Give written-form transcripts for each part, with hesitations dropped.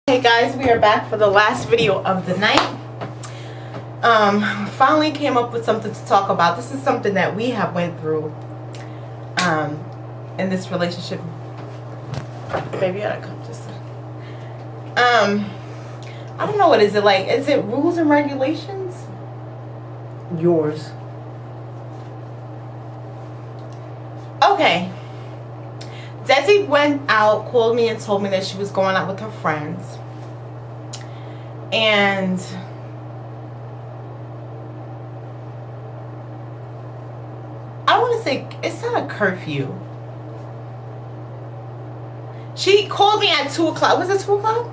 Hey guys, we are back for the last video of the night. Finally came up with something to talk about. This is something that we have went through in this relationship. Baby, I gotta come just I don't know, what is it like? Is it rules and regulations? Yours. Okay. Desi went out, called me and told me that she was going out with her friends. And I don't want to say, it's not a curfew. She called me at 2 o'clock. Was it 2 o'clock?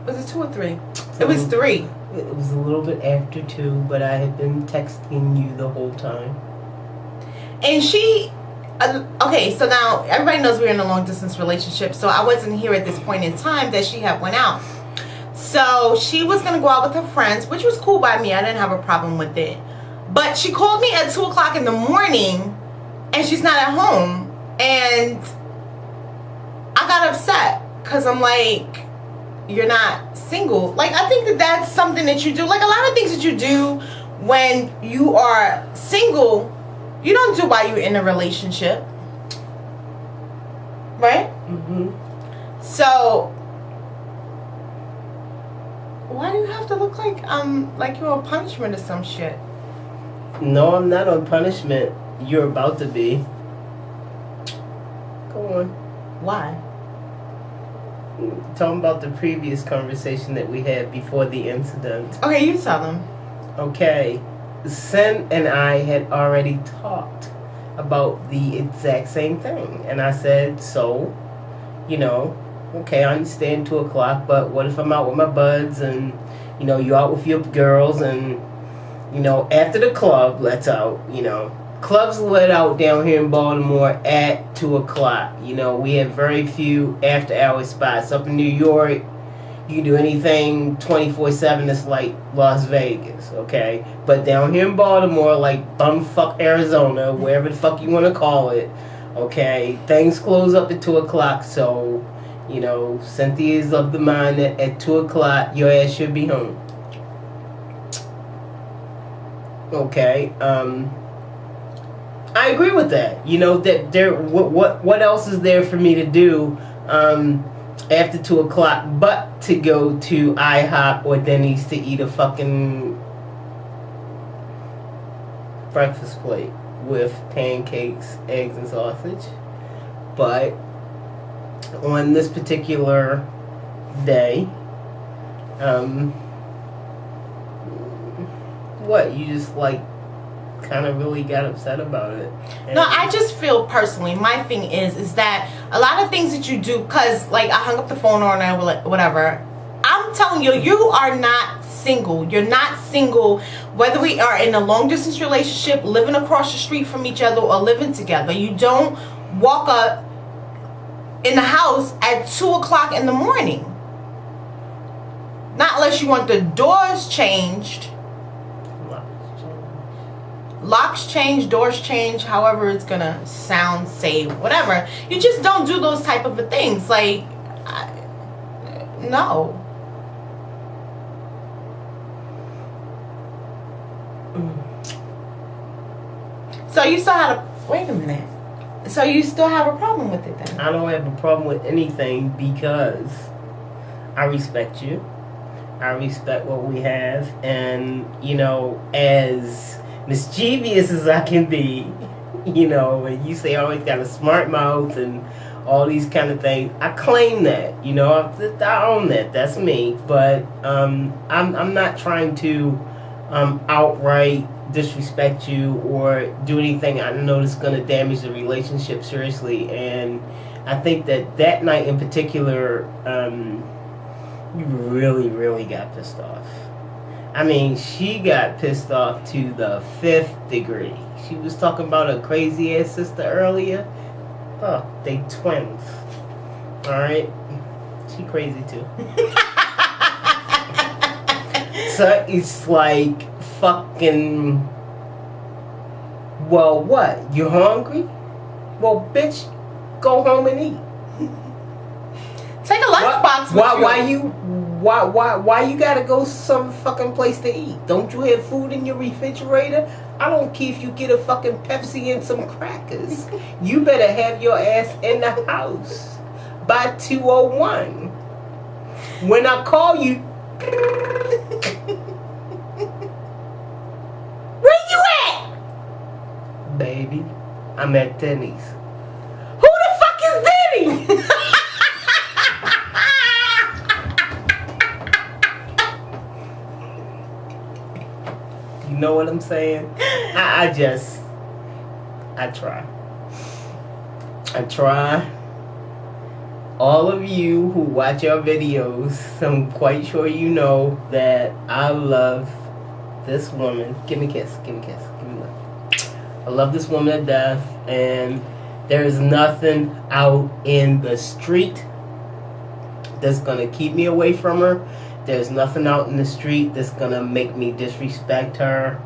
Was it 2 or 3? It was 3. It was a little bit after 2, but I had been texting you the whole time. And she... okay, so now everybody knows we're in a long distance relationship, so I wasn't here at this point in time that she had went out. So she was gonna go out with her friends, which was cool by me. I didn't have a problem with it. But she called me at 2 o'clock in the morning and she's not at home, and I got upset because I'm like, you're not single. Like, I think that that's something that you do. Like, a lot of things that you do when you are single, you don't do while you're in a relationship, right? Mm-hmm. So why do you have to look like you're on punishment or some shit? No, I'm not on punishment. You're about to be. Go on. Why? Talking about the previous conversation that we had before the incident. Okay, you tell them. Okay. Sen and I had already talked about the exact same thing. And I said, so, you know, okay, I understand 2 o'clock, but what if I'm out with my buds and, you know, you out with your girls and, you know, after the club, let's out, you know. Clubs let out down here in Baltimore at 2 o'clock. You know, we have very few after-hour spots. Up in New York, you can do anything 24/7. It's like Las Vegas, okay? But down here in Baltimore, like bumfuck Arizona, wherever the fuck you want to call it, okay, things close up at 2 o'clock. So, you know, Cynthia's of the mind that at 2 o'clock, your ass should be home. Okay, I agree with that. You know, that there. What else is there for me to do after 2 o'clock but to go to IHOP or Denny's to eat a fucking breakfast plate with pancakes, eggs, and sausage? But on this particular day, what, you just like kind of really got upset about it? No, I just feel personally, my thing is that a lot of things that you do, because like I hung up the phone on her, whatever, I'm telling you, you are not single. You're not single whether we are in a long distance relationship, living across the street from each other, or living together. You don't walk up in the house at 2 o'clock in the morning, not unless you want the doors changed. Locks change, doors change, however it's gonna sound, say, whatever. You just don't do those type of things. Like, no. So you still had a, wait a minute. So you still have a problem with it then? I don't have a problem with anything because I respect you. I respect what we have, and, you know, as mischievous as I can be, you know, and you say I always got a smart mouth and all these kind of things, I claim that, you know, I own that. That's me. But I'm not trying to outright disrespect you or do anything I know that's going to damage the relationship seriously. And I think that night in particular, you really got pissed off. I mean, she got pissed off to the 5th degree. She was talking about her crazy ass sister earlier. Oh, they twins. Alright? She crazy too. So it's like fucking, well, what? You hungry? Well, bitch, go home and eat. Take a lunchbox with you. Why you gotta go some fucking place to eat? Don't you have food in your refrigerator? I don't care if you get a fucking Pepsi and some crackers. You better have your ass in the house by 2:01. When I call you, where you at? Baby, I'm at Denny's. Who the fuck is Denny? You know what I'm saying? I try. All of you who watch our videos, I'm quite sure you know that I love this woman. Give me a kiss. Give me a kiss. Give me one. I love this woman to death, and there is nothing out in the street that's gonna keep me away from her. There's nothing out in the street that's gonna make me disrespect her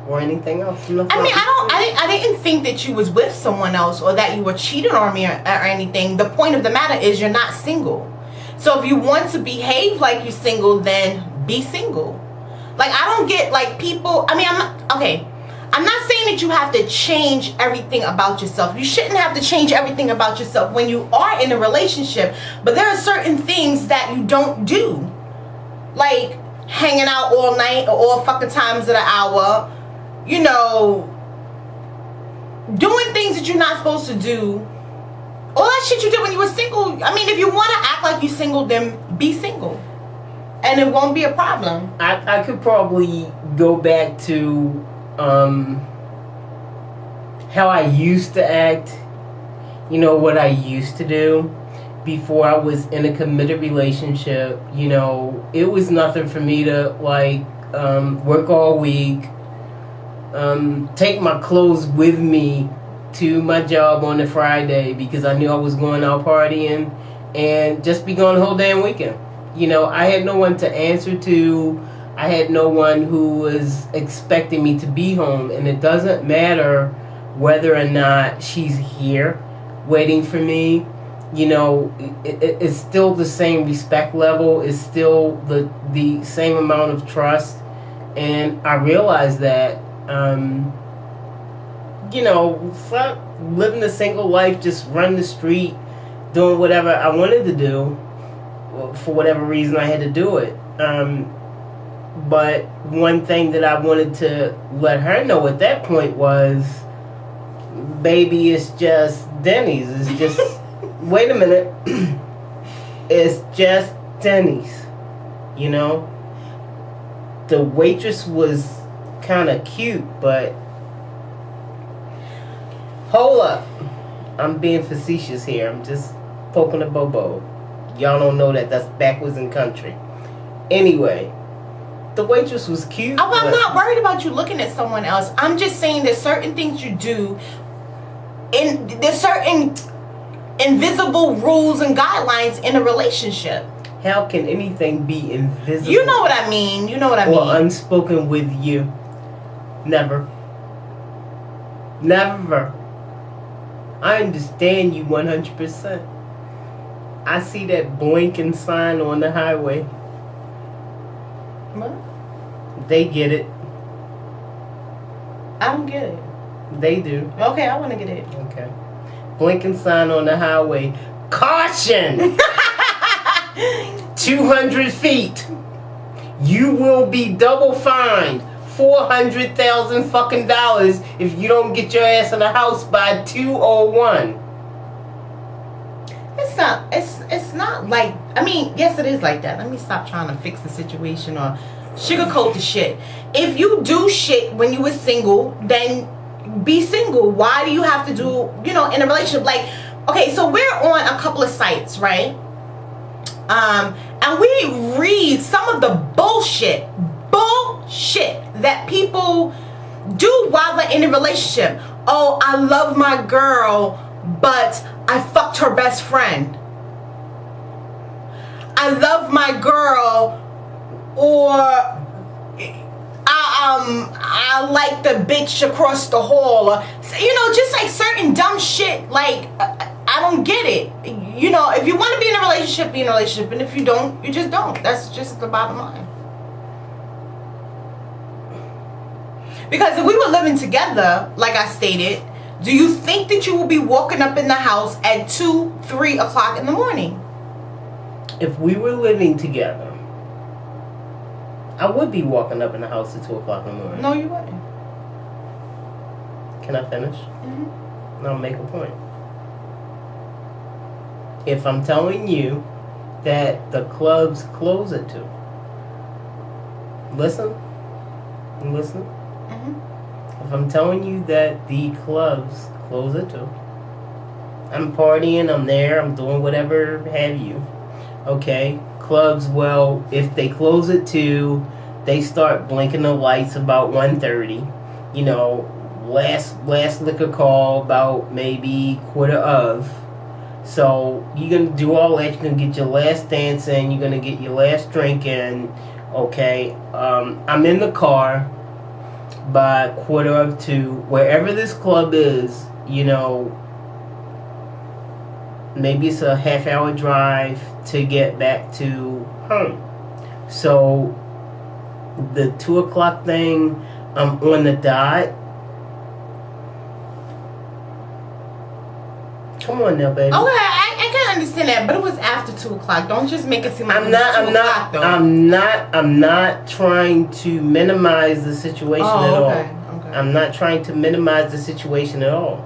or anything else. I mean, I didn't think that you was with someone else or that you were cheating on me or anything. The point of the matter is you're not single. So if you want to behave like you're single, then be single. Like, I don't get, like, people, I mean, I'm not saying that you have to change everything about yourself. You shouldn't have to change everything about yourself when you are in a relationship. But there are certain things that you don't do. Like hanging out all night or all fucking times of the hour. You know, doing things that you're not supposed to do. All that shit you did when you were single. I mean, if you want to act like you're single, then be single. And it won't be a problem. I could probably go back to how I used to act. You know, what I used to do before I was in a committed relationship. You know, it was nothing for me to, like, work all week. Take my clothes with me to my job on a Friday because I knew I was going out partying, and just be gone the whole damn weekend. You know, I had no one to answer to. I had no one who was expecting me to be home, and it doesn't matter whether or not she's here waiting for me. You know, it's still the same respect level. It's still the same amount of trust, and I realized that. You know, fuck living a single life, just run the street, doing whatever I wanted to do. Well, for whatever reason, I had to do it. But one thing that I wanted to let her know at that point was, baby, it's just Denny's. It's just, wait a minute. It's just Denny's. You know? The waitress was kind of cute, but hold up, I'm being facetious here. I'm just poking a bobo. Y'all don't know that's backwards in country. Anyway, the waitress was cute. I'm not worried about you looking at someone else. I'm just saying there's certain things you do, and there's certain invisible rules and guidelines in a relationship. How can anything be invisible? You know what I mean. You know what I mean. Or unspoken with you. Never. Never. I understand you 100%. I see that blinking sign on the highway. What? They get it. I don't get it. They do. Okay, I want to get it. Okay. Blinking sign on the highway. Caution! 200 feet. You will be double fined. $400,000 fucking dollars if you don't get your ass in the house by 2:01. It's not like, I mean, yes, it is like that. Let me stop trying to fix the situation or sugarcoat the shit. If you do shit when you were single, then be single. Why do you have to do, you know, in a relationship? Like, okay, so we're on a couple of sites, right? And we read some of the bullshit that people do while they're in a relationship. Oh, I love my girl, but I fucked her best friend. I love my girl, or I like the bitch across the hall, or, you know, just like certain dumb shit. Like, I don't get it. you know, if you want to be in a relationship, be in a relationship, and if you don't, you just don't. That's just the bottom line. Because if we were living together, like I stated, do you think that you will be walking up in the house at 2, 3 o'clock in the morning? If we were living together, I would be walking up in the house at 2 o'clock in the morning. No, you wouldn't. Can I finish? Mm-hmm. And I'll make a point. If I'm telling you that the clubs close at 2, listen. Mm-hmm. If I'm telling you that the clubs close at 2, I'm partying, I'm there, I'm doing whatever have you. Okay, clubs, well, if they close at 2, they start blinking the lights about 1:30. You know, last liquor call about maybe quarter of. So you're gonna do all that. You're gonna get your last dance in. You're gonna get your last drink in. Okay, I'm in the car by quarter of 2, wherever this club is. You know, maybe it's a half-hour drive to get back to home. So the 2 o'clock thing, I'm on the dot. Come on now, baby. Okay, I can understand that, but it was after 2 o'clock. Don't just make it seem like I'm not trying to minimize the situation at all. Okay. I'm not trying to minimize the situation at all.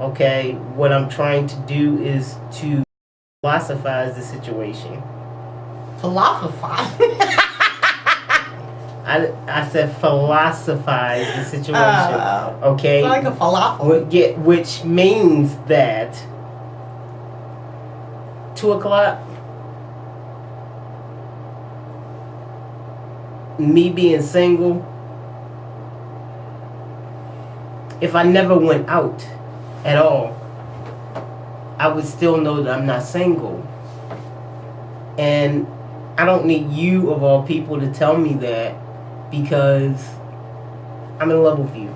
Okay, what I'm trying to do is to philosophize the situation. Philosophize. I said philosophize the situation. Okay, like a falafel. Which means that 2 o'clock, me being single, if I never went out at all, I would still know that I'm not single. And I don't need you, of all people, to tell me that, because I'm in love with you.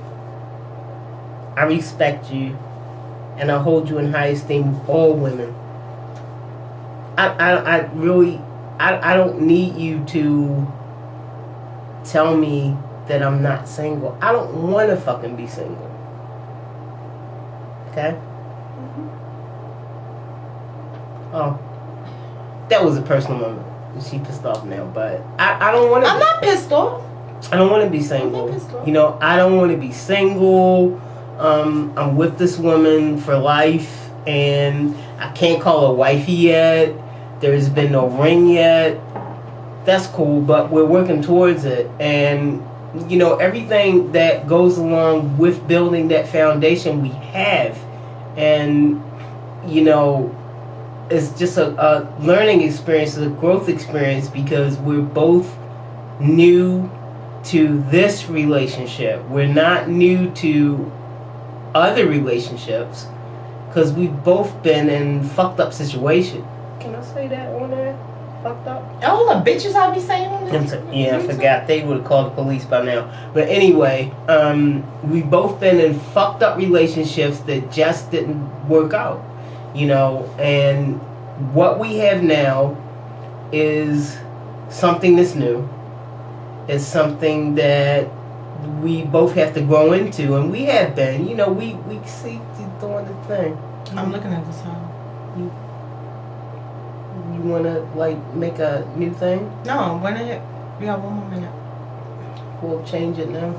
I respect you, and I hold you in high esteem with all women. I really don't need you to tell me that I'm not single. I don't want to fucking be single. Okay? Mm-hmm. Oh, that was a personal moment. She pissed off now, but I don't want to. I'm not pissed off. I don't want to be single. I'm not pissed off. You know, I don't want to be single. I'm with this woman for life, and I can't call her wifey yet. There's been no ring yet. That's cool, but we're working towards it. And, you know, everything that goes along with building that foundation we have. And, you know, it's just a learning experience, a growth experience, because we're both new to this relationship. We're not new to other relationships, because we've both been in fucked up situations. Can I say that on there? Fucked up? All the bitches I be saying on this. Yeah, I forgot. They would have called the police by now. But anyway, we've both been in fucked up relationships that just didn't work out. You know, and what we have now is something that's new. It's something that we both have to grow into, and we have been. You know, we see you doing the thing. I'm looking at this time. You want to, like, make a new thing? No, when it, we got 1 more minute. We'll change it now.